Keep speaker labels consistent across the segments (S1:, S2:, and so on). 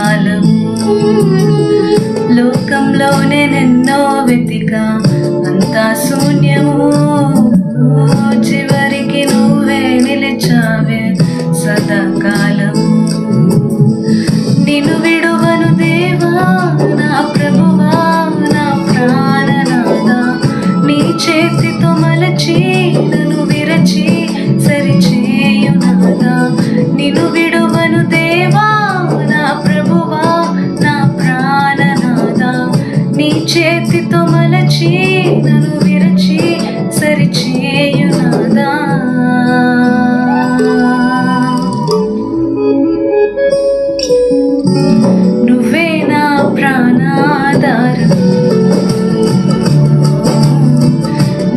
S1: కాలము లోకంలోనే నెన్నో వెతికా అంతా శూన్యము చివరికి నువ్వే నిలిచావే సదాకాలము నిన్ను విడువను దేవా నా ప్రభువా నా ప్రాణనాథా నీ చేతితో మలచి నన్ను విరచి సరిచేయునాథా నిన్ను విడువను దేవా నా ప్రభువా నా ప్రాణనాథా నీ చేతితో మలచి నన్ను విరచి సరిచేయునాథా నువ్వే నా ప్రాణాధారం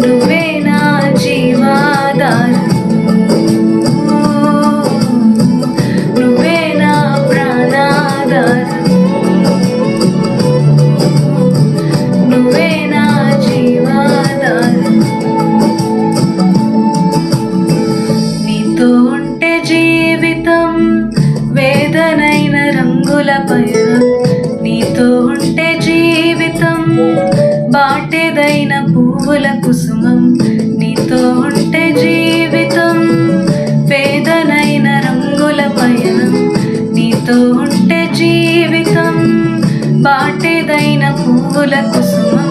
S1: నువ్వే నా జీవాధారం నువ్వే నా ప్రాణాధారం నువ్వే నా జీవాధారం నీతో ఉంటే జీవితం వేదనైన రంగుల పయనం నీతో ఉంటే జీవితం బాటేదైన పువ్వుల కుసుమం నీతో ఉంటే జీవితం వేదనైన రంగుల పయనం నీతో ఉంటే జీవితం బాటేదైన పువ్వుల కుసుమం